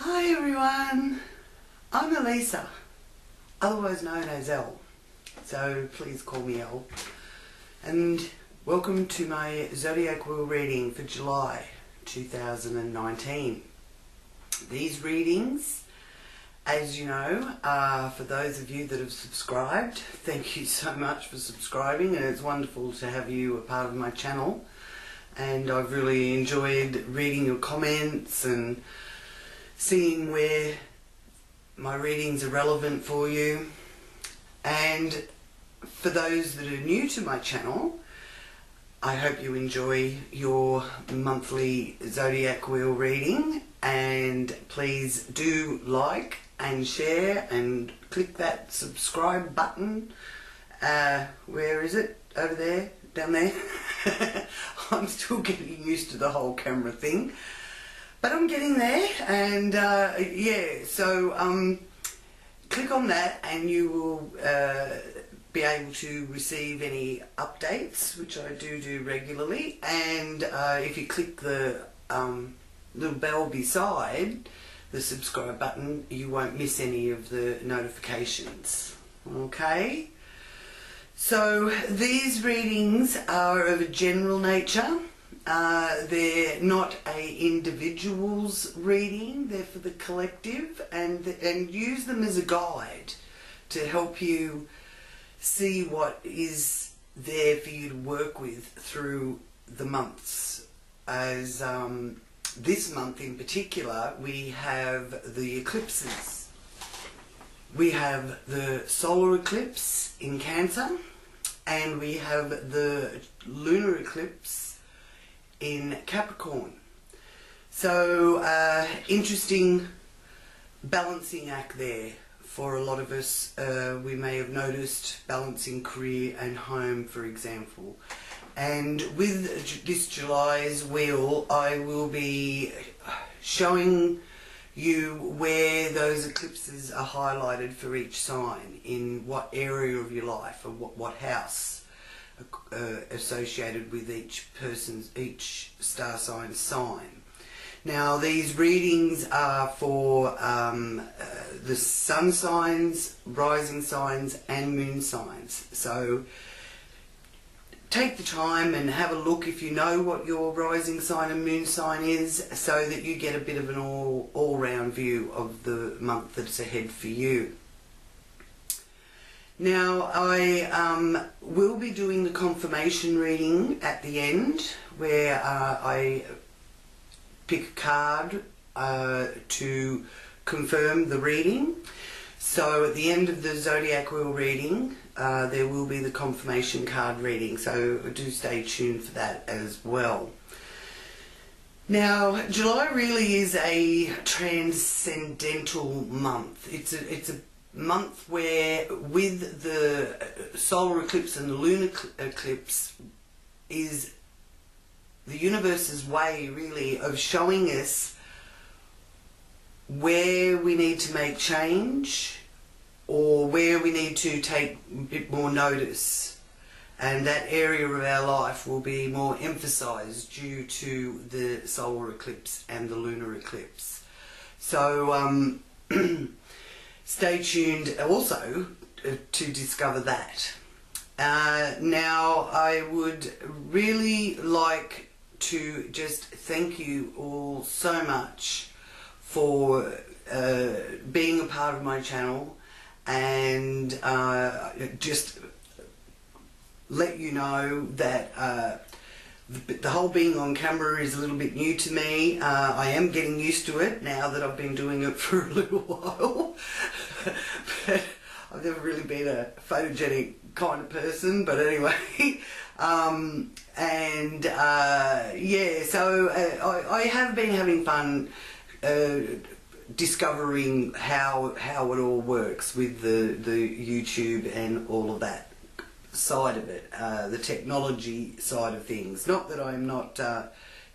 Hi everyone, I'm Elisa, otherwise known as Elle, so please call me Elle, and welcome to my Zodiac Wheel reading for July 2019. These readings, as you know, are for those of you that have subscribed. Thank you so much for subscribing, and it's wonderful to have you a part of my channel, and I've really enjoyed reading your comments and seeing where my readings are relevant for you. And for those that are new to my channel, I hope you enjoy your monthly Zodiac Wheel reading, and please do like and share and click that subscribe button. Where is it? Over there? Down there? I'm still getting used to the whole camera thing, but I'm getting there, and yeah, so click on that and you will be able to receive any updates, which I do regularly. And if you click the little bell beside the subscribe button, you won't miss any of the notifications. Okay, so these readings are of a general nature. They're not a individual's reading, they're for the collective, and use them as a guide to help you see what is there for you to work with through the months. As this month in particular, we have the eclipses. We have the solar eclipse in Cancer, and we have the lunar eclipse in Capricorn. So interesting balancing act there for a lot of us. We may have noticed balancing career and home, for example. And with this July's wheel, I will be showing you where those eclipses are highlighted for each sign, in what area of your life, or what house associated with each star sign. Now, these readings are for the sun signs, rising signs and moon signs. So take the time and have a look if you know what your rising sign and moon sign is, so that you get a bit of an all-round view of the month that's ahead for you. Now, I will be doing the confirmation reading at the end, where I pick a card to confirm the reading. So at the end of the Zodiac Wheel reading, there will be the confirmation card reading, so do stay tuned for that as well. Now, July really is a transcendental month. It's a month where, with the solar eclipse and the lunar eclipse, is the universe's way really of showing us where we need to make change, or where we need to take a bit more notice, and that area of our life will be more emphasized due to the solar eclipse and the lunar eclipse. So stay tuned also to discover that. Now, I would really like to just thank you all so much for being a part of my channel, and just let you know that the whole being on camera is a little bit new to me. I am getting used to it now that I've been doing it for a little while. But I've never really been a photogenic kind of person, but anyway. Yeah, so I have been having fun discovering how it all works with the YouTube and all of that side of it, the technology side of things. Not that I'm not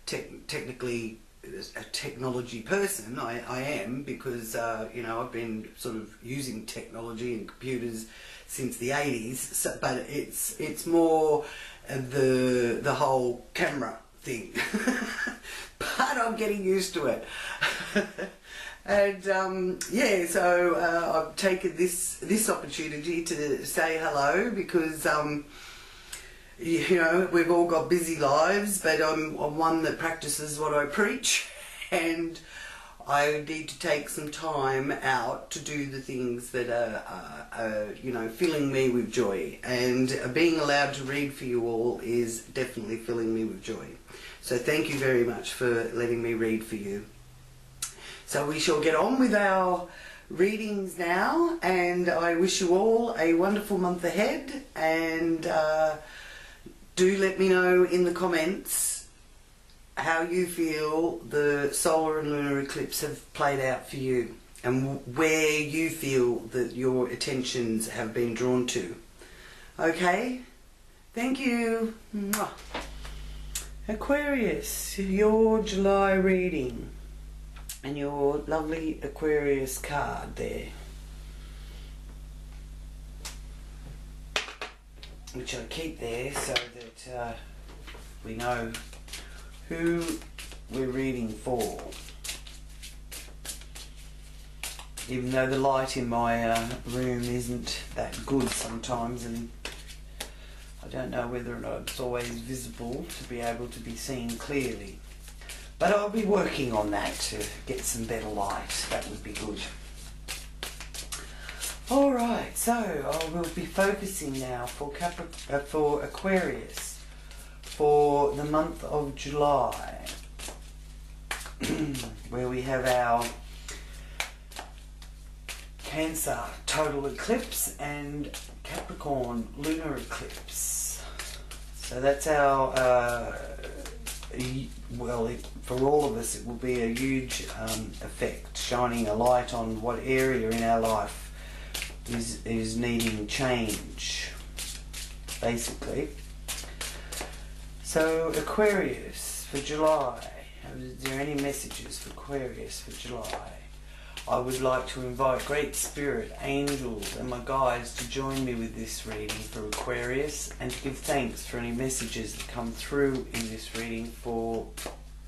technically a technology person. I am, because you know, I've been sort of using technology and computers since the 80s. So, but it's more the whole camera thing. but I'm getting used to it. And yeah, so I've taken this opportunity to say hello because you know, we've all got busy lives, but I'm one that practices what I preach, and I need to take some time out to do the things that are you know, filling me with joy. And being allowed to read for you all is definitely filling me with joy. So thank you very much for letting me read for you. So we shall get on with our readings now, and I wish you all a wonderful month ahead, and do let me know in the comments how you feel the solar and lunar eclipse have played out for you, and where you feel that your attentions have been drawn to. Okay? Thank you. Mwah. Aquarius, your July reading, and your lovely Aquarius card there, which I keep there so that we know who we're reading for. Even though the light in my room isn't that good sometimes, and I don't know whether or not it's always visible to be able to be seen clearly. But I'll be working on that to get some better light. That would be good. Alright, so I will be focusing now for Aquarius for the month of July, where we have our Cancer total eclipse and Capricorn lunar eclipse. So that's our, well, for all of us it will be a huge effect, shining a light on what area in our life is needing change, basically. So Aquarius for July, is there any messages for Aquarius for July? I would like to invite Great Spirit, angels and my guides to join me with this reading for Aquarius, and to give thanks for any messages that come through in this reading for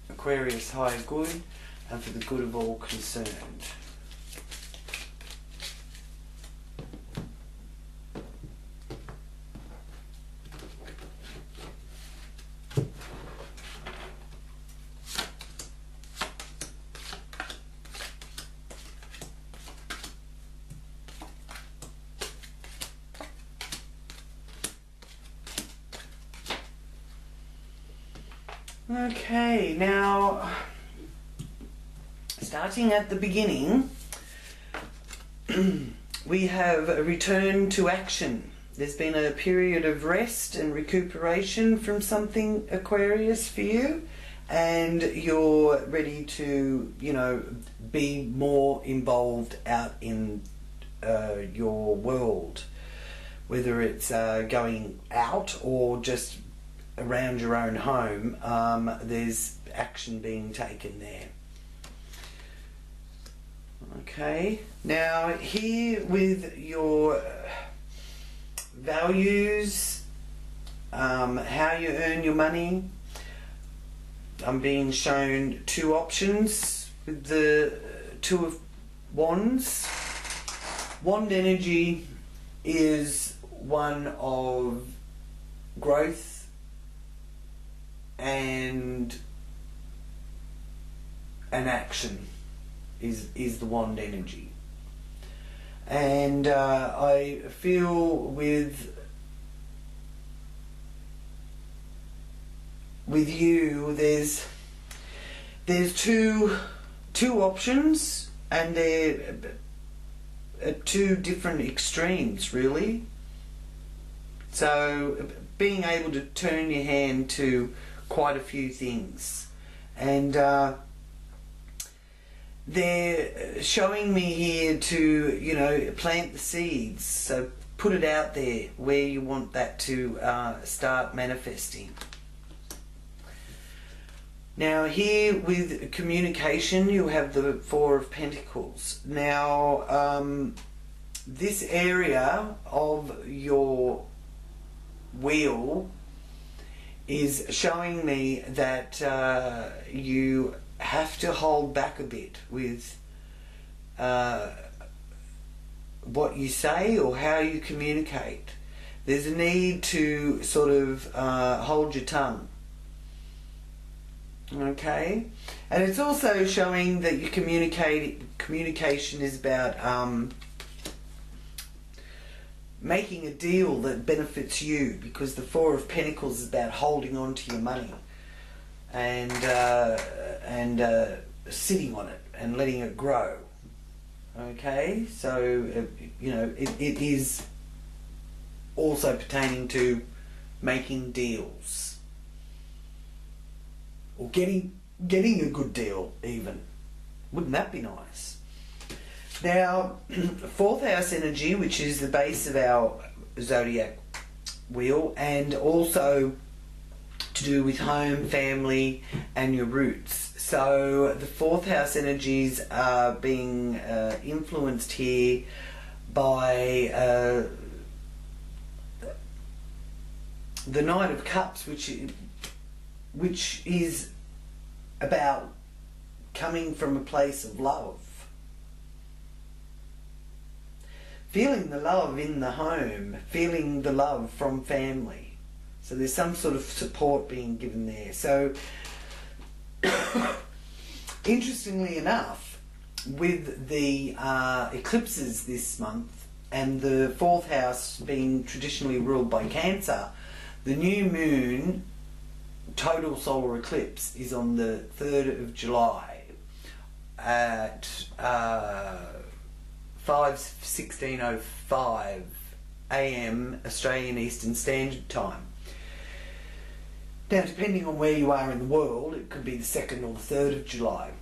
Aquarius' higher good and for the good of all concerned. Okay, now starting at the beginning, we have a return to action. There's been a period of rest and recuperation from something, Aquarius, for you, and you're ready to, you know, be more involved out in your world, whether it's going out or just around your own home. There's action being taken there. Okay, now here with your values, how you earn your money, I'm being shown two options with the Two of Wands. Wand energy is one of growth and an action, is the wand energy. And I feel with you there's two options, and they're at two different extremes, really. So being able to turn your hand to quite a few things, and they're showing me here to, you know, plant the seeds. So put it out there where you want that to start manifesting. Now here with communication, you have the Four of Pentacles. Now this area of your wheel is showing me that you have to hold back a bit with what you say or how you communicate. There's a need to sort of hold your tongue. Okay? And it's also showing that your communication is about making a deal that benefits you, because the Four of Pentacles is about holding on to your money and sitting on it and letting it grow. Okay, so you know, it is also pertaining to making deals or getting a good deal even. Wouldn't that be nice? Now, fourth house energy, which is the base of our zodiac wheel, and also to do with home, family, and your roots. So the fourth house energies are being influenced here by the Knight of Cups, which is about coming from a place of love. Feeling the love in the home, feeling the love from family. So there's some sort of support being given there. So, interestingly enough, with the eclipses this month and the fourth house being traditionally ruled by Cancer, the new moon total solar eclipse is on the 3rd of July at 16:05 AM Australian Eastern Standard Time. Now, depending on where you are in the world, it could be the 2nd or the 3rd of July.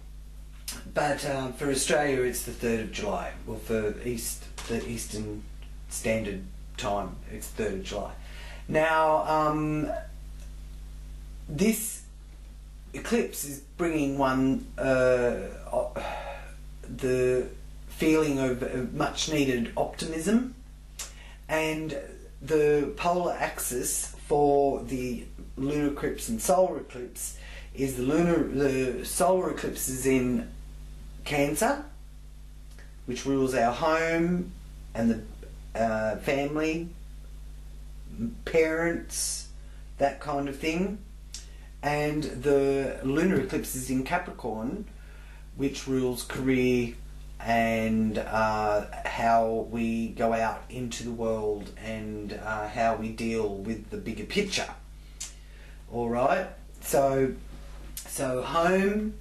But for Australia, it's the 3rd of July. Well, for the Eastern Standard Time, it's the 3rd of July. Now, this eclipse is bringing the feeling of much needed optimism, and the polar axis for the lunar eclipse and solar eclipse is the solar eclipse is in Cancer, which rules our home and the family, parents, that kind of thing, and the lunar eclipse is in Capricorn, which rules career and how we go out into the world and how we deal with the bigger picture. All right, so home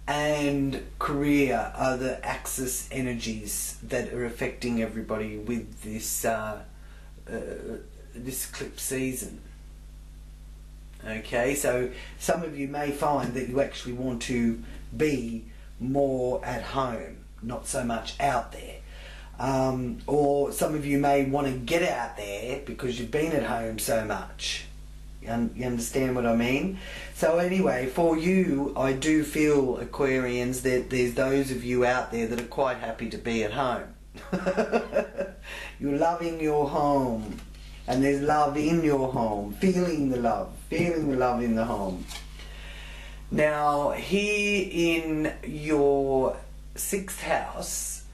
and career are the axis energies that are affecting everybody with this this eclipse season. Okay, so some of you may find that you actually want to be more at home, not so much out there. Or some of you may want to get out there because you've been at home so much. You understand what I mean? So anyway, for you, I do feel, Aquarians, that there's those of you out there that are quite happy to be at home. You're loving your home, and there's love in your home, feeling the love in the home. Now, here in your 6th house,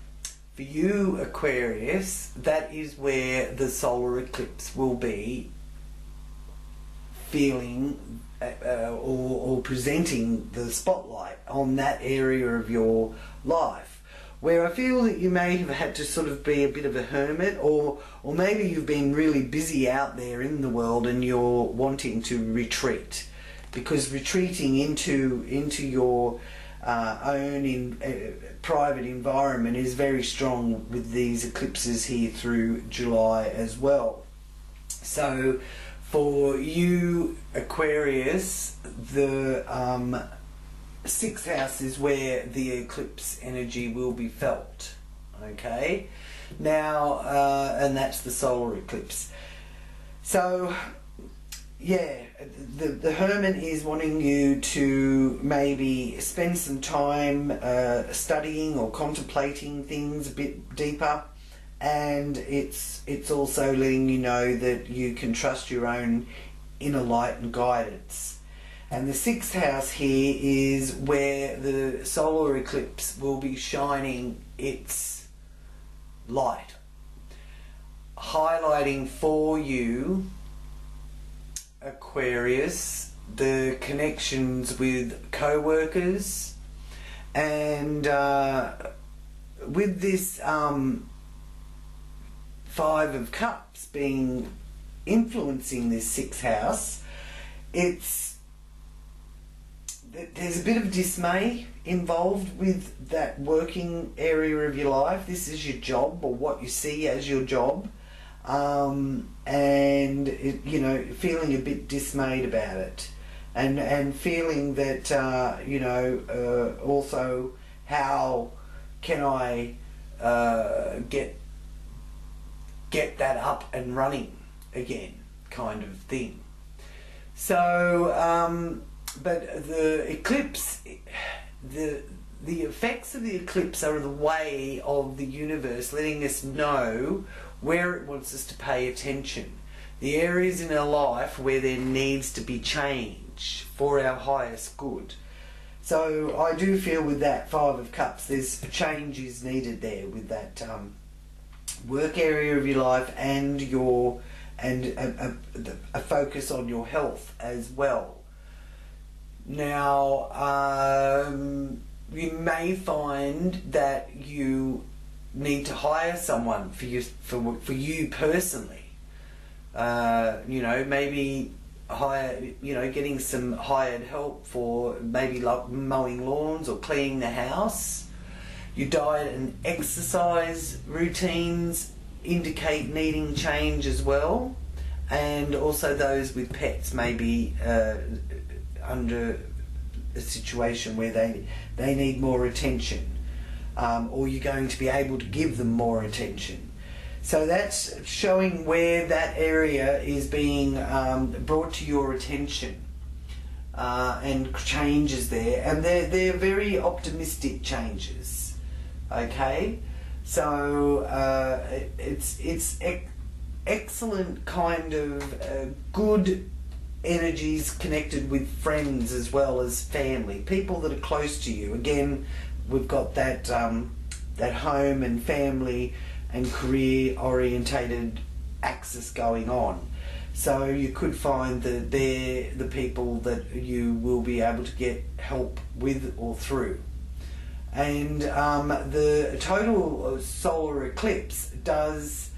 for you, Aquarius, that is where the solar eclipse will be feeling or presenting the spotlight on that area of your life, where I feel that you may have had to sort of be a bit of a hermit, or maybe you've been really busy out there in the world and you're wanting to retreat, because retreating into your own private environment is very strong with these eclipses here through July as well. So for you, Aquarius, the 6th house is where the eclipse energy will be felt. Okay, now and that's the solar eclipse. So yeah, the Hermit is wanting you to maybe spend some time studying or contemplating things a bit deeper, and it's also letting you know that you can trust your own inner light and guidance. And the 6th house here is where the solar eclipse will be shining its light, highlighting for you, Aquarius, the connections with co-workers, and with this 5 of Cups being influencing this 6th house, there's a bit of dismay involved with that working area of your life. This is your job, or what you see as your job, and you know, feeling a bit dismayed about it, and feeling that also, how can I get that up and running again, kind of thing. So but the eclipse, the effects of the eclipse are the way of the universe letting us know where it wants us to pay attention, the areas in our life where there needs to be change for our highest good. So I do feel with that 5 of Cups, there's change is needed there with that work area of your life, and a focus on your health as well. Now, you may find that you need to hire someone for you personally. You know, maybe getting some hired help for maybe like mowing lawns or cleaning the house. Your diet and exercise routines indicate needing change as well, and also those with pets may be under a situation where they need more attention, or you're going to be able to give them more attention. So that's showing where that area is being brought to your attention, and changes there, and they're very optimistic changes. Okay, so it's excellent kind of good energies connected with friends as well as family, people that are close to you. Again, we've got that that home and family and career orientated axis going on. So you could find that they're the people that you will be able to get help with or through. And the total solar eclipse does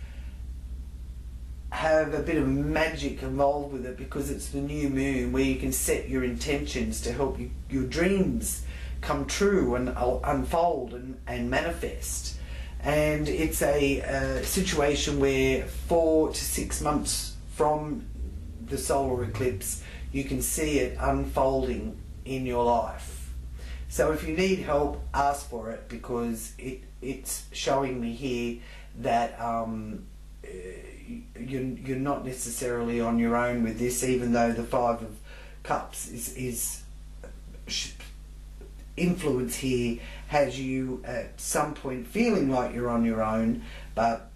have a bit of magic involved with it, because it's the new moon where you can set your intentions to help your dreams come true and unfold and manifest. And it's a situation where 4 to 6 months from the solar eclipse you can see it unfolding in your life. So if you need help, ask for it, because it's showing me here that you're not necessarily on your own with this, even though the 5 of Cups is influence here has you at some point feeling like you're on your own. But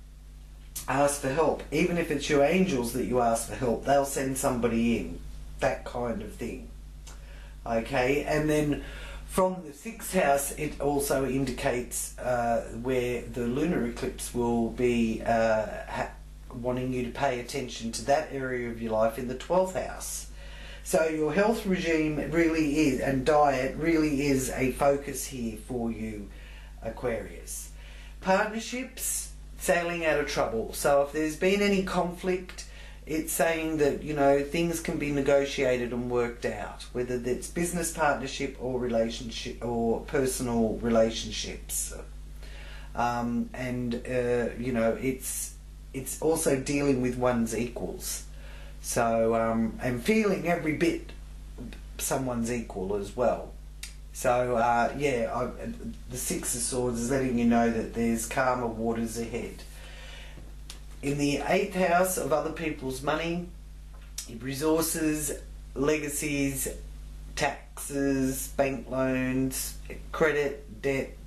ask for help. Even if it's your angels that you ask for help, they'll send somebody in, that kind of thing. Okay, and then from the 6th house, it also indicates where the lunar eclipse will be wanting you to pay attention to that area of your life in the 12th house. So your health regime really is, and diet really is a focus here for you, Aquarius. Partnerships, sailing out of trouble. So if there's been any conflict, it's saying that, you know, things can be negotiated and worked out, whether it's business partnership or relationship or personal relationships. You know, it's also dealing with one's equals. So and feeling every bit someone's equal as well. So the 6 of Swords is letting you know that there's calmer waters ahead. In the 8th house of other people's money, resources, legacies, taxes, bank loans, credit, debt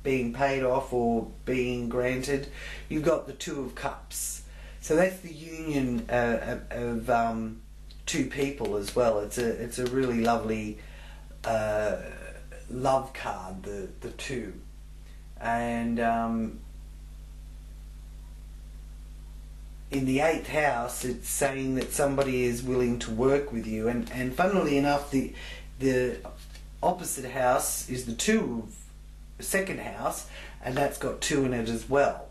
being paid off or being granted, you've got the 2 of Cups. So that's the union of two people as well. It's a really lovely love card, the two. And in the 8th house, it's saying that somebody is willing to work with you, and funnily enough, the opposite house is the 2nd house, and that's got 2 in it as well.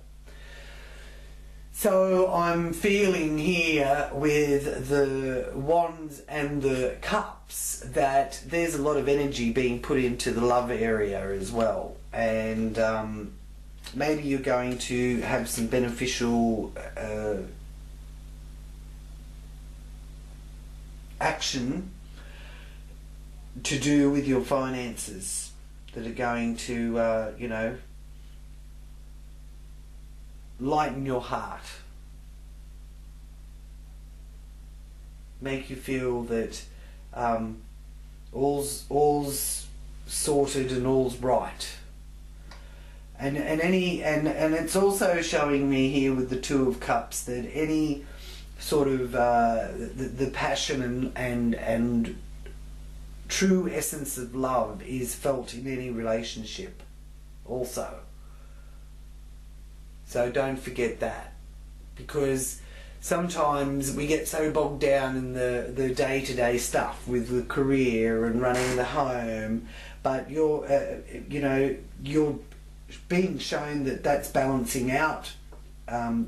So I'm feeling here with the Wands and the Cups that there's a lot of energy being put into the love area as well, and maybe you're going to have some beneficial action to do with your finances that are going to, you know, lighten your heart, make you feel that all's sorted and all's right. And it's also showing me here with the 2 of Cups that any sort of the passion and true essence of love is felt in any relationship also. So don't forget that, because sometimes we get so bogged down in the day-to-day stuff with the career and running the home, but you're you know, you're being shown that that's balancing out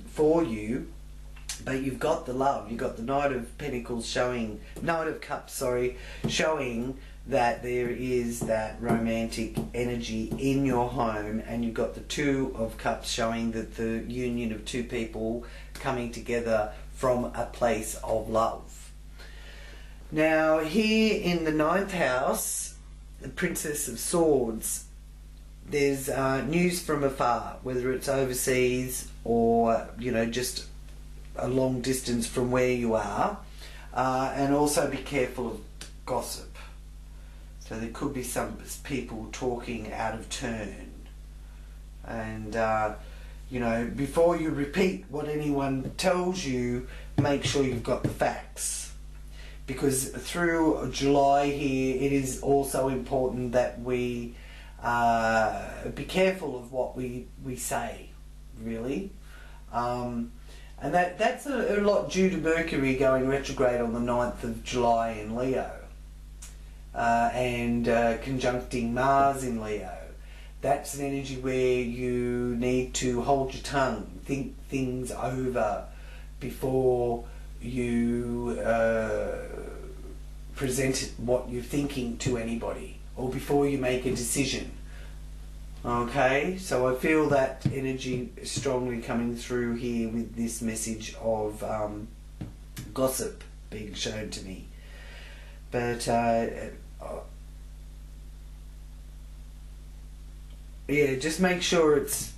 for you, but you've got the love, you've got the Knight of Pentacles showing, Knight of Cups, sorry, showing that there is that romantic energy in your home, and you've got the 2 of Cups showing that the union of 2 people coming together from a place of love. Now here in the 9th house, the Princess of Swords, there's news from afar, whether it's overseas or, you know, just a long distance from where you are, and also be careful of gossip. So there could be some people talking out of turn, and you know, before you repeat what anyone tells you, make sure you've got the facts, because through July here it is also important that we be careful of what we say, really. And that's a lot due to Mercury going retrograde on the 9th of July in Leo, and conjuncting Mars in Leo. That's an energy where you need to hold your tongue, think things over before you present what you're thinking to anybody, or before you make a decision. Okay, so I feel that energy strongly coming through here with this message of gossip being shown to me. But yeah, just make sure it's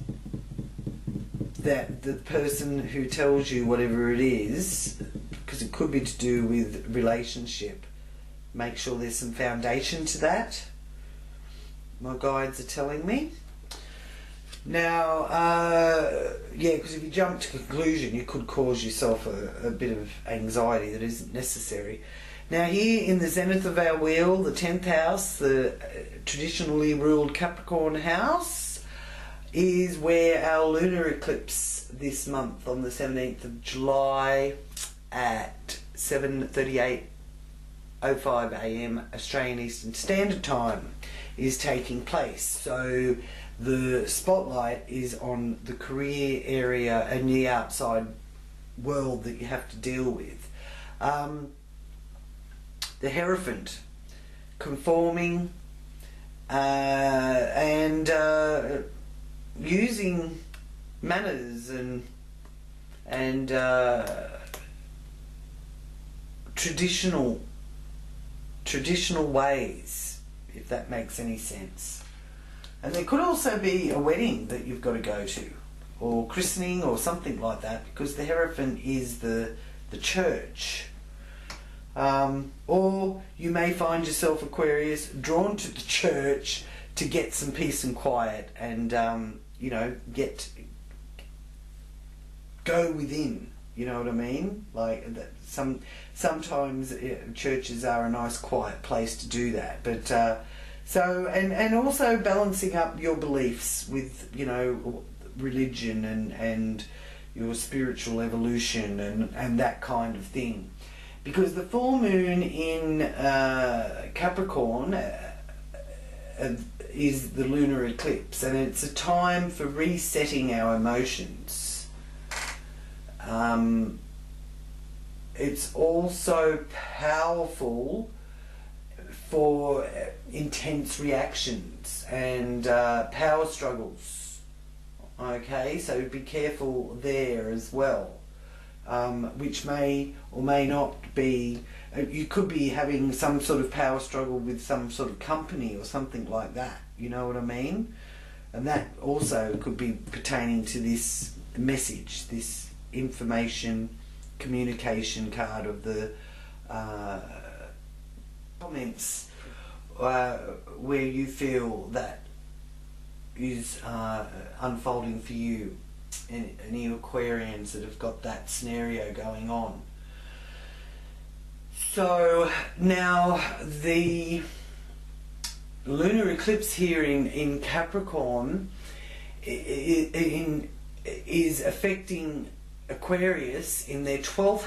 that the person who tells you whatever it is, because it could be to do with relationship, make sure there's some foundation to that. My guides are telling me. Now, yeah, because if you jump to conclusion, you could cause yourself a bit of anxiety that isn't necessary. Now here in the zenith of our wheel, the 10th house, the traditionally ruled Capricorn house, is where our lunar eclipse this month on the 17th of July at 7:38:05 AM Australian Eastern Standard Time is taking place. So the spotlight is on the career area and the outside world that you have to deal with. The Hierophant, conforming and using manners and traditional ways, if that makes any sense. And there could also be a wedding that you've got to go to, or christening or something like that, because the Hierophant is the church. Or you may find yourself, Aquarius, drawn to the church to get some peace and quiet, and you know, go within You know what I mean? Like sometimes churches are a nice quiet place to do that, but so and also balancing up your beliefs with, you know, religion and your spiritual evolution and that kind of thing, because the full moon in Capricorn is the lunar eclipse, and it's a time for resetting our emotions. It's also powerful for intense reactions and power struggles. Okay, so be careful there as well, which may or may not be, you could be having some sort of power struggle with some sort of company or something like that, you know what I mean? And that also could be pertaining to this message, this information communication card of the comments where you feel that is unfolding for you, and any Aquarians that have got that scenario going on. So now the lunar eclipse here in Capricorn is affecting Aquarius in their 12th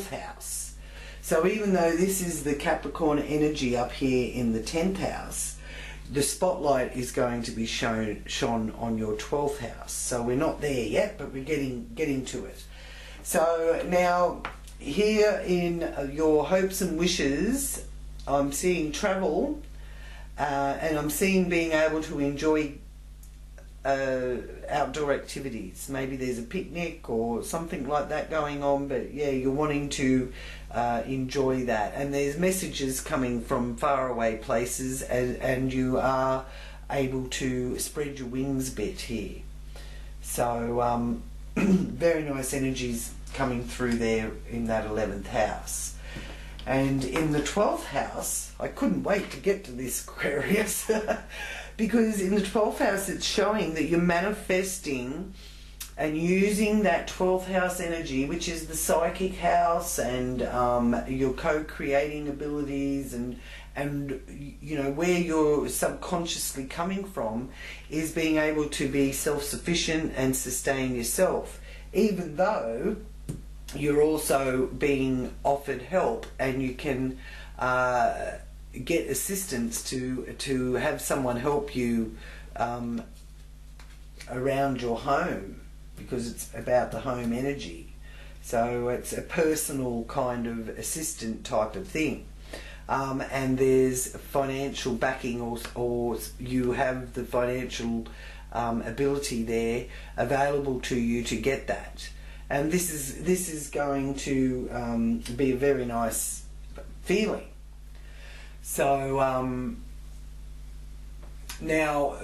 house. So even though this is the Capricorn energy up here in the 10th house, the spotlight is going to be shone on your 12th house. So we're not there yet, but we're getting to it. So now here in your hopes and wishes, I'm seeing travel, and I'm seeing being able to enjoy outdoor activities. Maybe there's a picnic or something like that going on, but yeah, you're wanting to enjoy that, and there's messages coming from faraway places, and you are able to spread your wings a bit here. So very nice energies coming through there in that 11th house. And in the 12th house, I couldn't wait to get to this, Aquarius, because in the 12th house it's showing that you're manifesting and using that 12th house energy, which is the psychic house, and your co-creating abilities, and you know, where you're subconsciously coming from is being able to be self-sufficient and sustain yourself, even though you're also being offered help, and you can get assistance to have someone help you around your home, because it's about the home energy. So it's a personal kind of assistant type of thing. And there's financial backing, or you have the financial ability there available to you to get that. And this is going to be a very nice feeling. So now,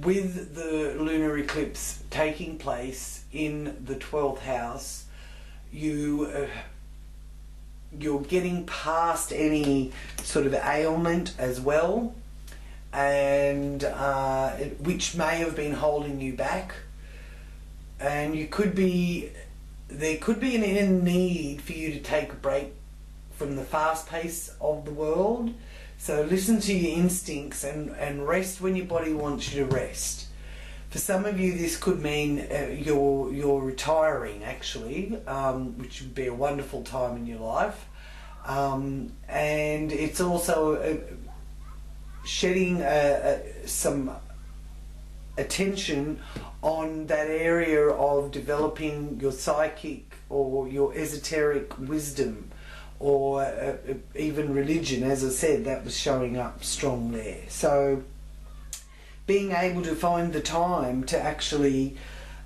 with the lunar eclipse taking place in the 12th house, you're getting past any sort of ailment as well, and which may have been holding you back. And there could be a need for you to take a break from the fast pace of the world. So listen to your instincts and rest when your body wants you to rest. For some of you, this could mean you're retiring, actually, which would be a wonderful time in your life. And it's also shedding some attention on that area of developing your psychic or your esoteric wisdom, or even religion. As I said, that was showing up strong there. So being able to find the time to actually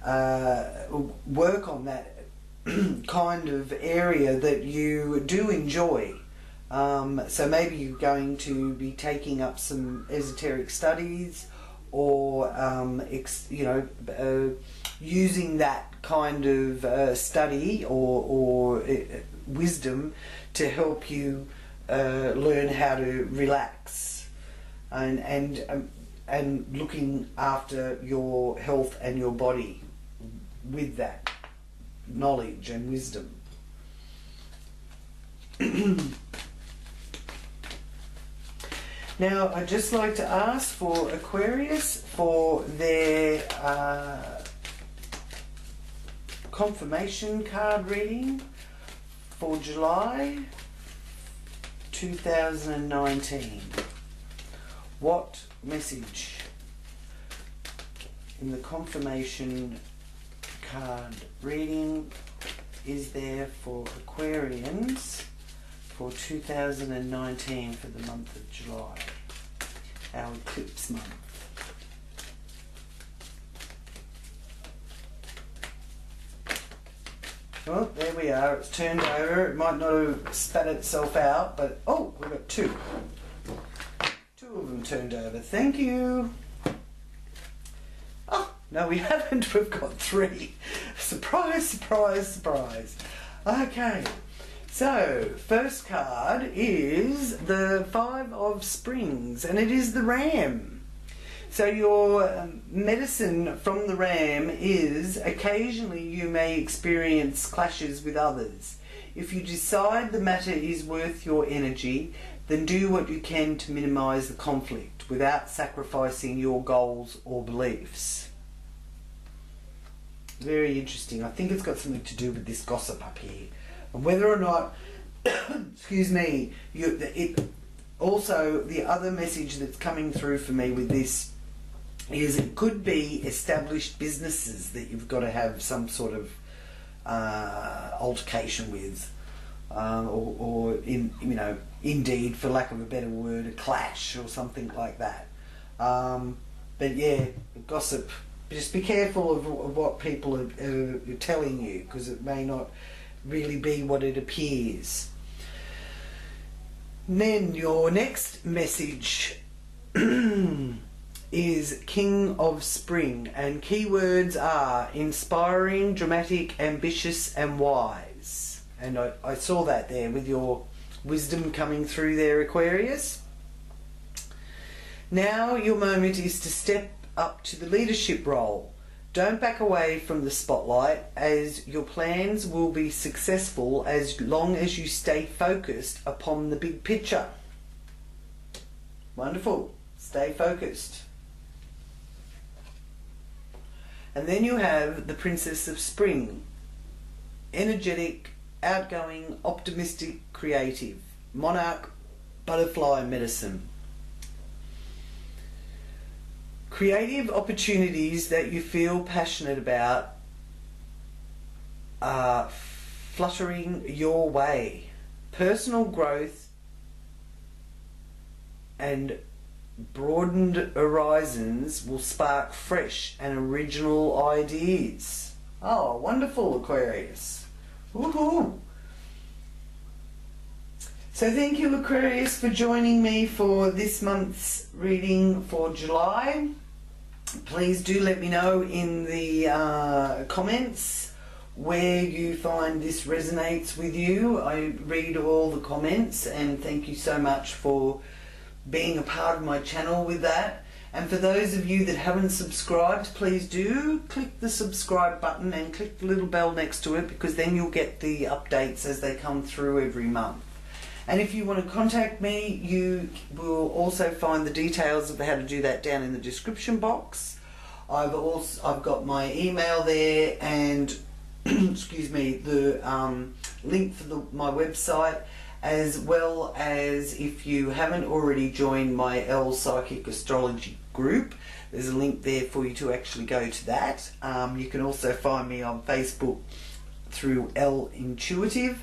work on that kind of area that you do enjoy. So maybe you're going to be taking up some esoteric studies, or using that kind of study or wisdom to help you learn how to relax and and looking after your health and your body with that knowledge and wisdom. Now, I'd just like to ask for Aquarius for their confirmation card reading for July 2019. What message in the confirmation card reading is there for Aquarians for 2019 for the month of July, our eclipse month? Well, there we are. It's turned over. It might not have spat itself out, but oh, we've got two. Two of them turned over. Thank you. Oh, no, we haven't. We've got three. Surprise, surprise, surprise. Okay. So, first card is the Five of Springs, and it is the Ram. So your medicine from the Ram is occasionally you may experience clashes with others. If you decide the matter is worth your energy, then do what you can to minimise the conflict without sacrificing your goals or beliefs. Very interesting. I think it's got something to do with this gossip up here. And whether or not, excuse me, also the other message that's coming through for me with this is it could be established businesses that you've got to have some sort of altercation with, or indeed, for lack of a better word, a clash or something like that. But yeah, gossip. Just be careful of what people are telling you, because it may not really be what it appears. And then your next message is King of Spring, and keywords are inspiring, dramatic, ambitious and wise. And I saw that there with your wisdom coming through there, Aquarius. Now your moment is to step up to the leadership role. Don't back away from the spotlight, as your plans will be successful as long as you stay focused upon the big picture. Wonderful. Stay focused. And then you have the Princess of Spring. Energetic, outgoing, optimistic, creative. Monarch, butterfly medicine. Creative opportunities that you feel passionate about are fluttering your way. Personal growth and broadened horizons will spark fresh and original ideas. Oh, wonderful, Aquarius. Woohoo! So thank you, Aquarius, for joining me for this month's reading for July. Please do let me know in the comments where you find this resonates with you. I read all the comments, and thank you so much for being a part of my channel with that. And for those of you that haven't subscribed, please do click the subscribe button and click the little bell next to it, because then you'll get the updates as they come through every month. And if you want to contact me, you will also find the details of how to do that down in the description box. I've got my email there, and excuse me, the link for my website, as well as if you haven't already joined my L Psychic Astrology group, there's a link there for you to actually go to that. You can also find me on Facebook through L Intuitive.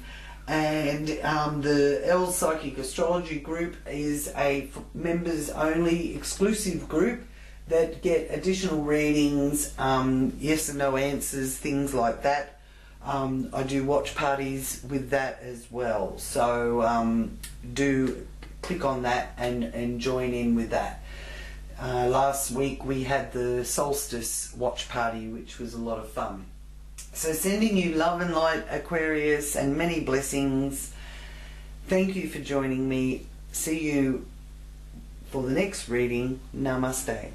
And the L Psychic Astrology group is a members only exclusive group that get additional readings, yes and no answers, things like that. I do watch parties with that as well, so do click on that and join in with that. Last week we had the solstice watch party, which was a lot of fun. So sending you love and light, Aquarius, and many blessings. Thank you for joining me. See you For the next reading, Namaste.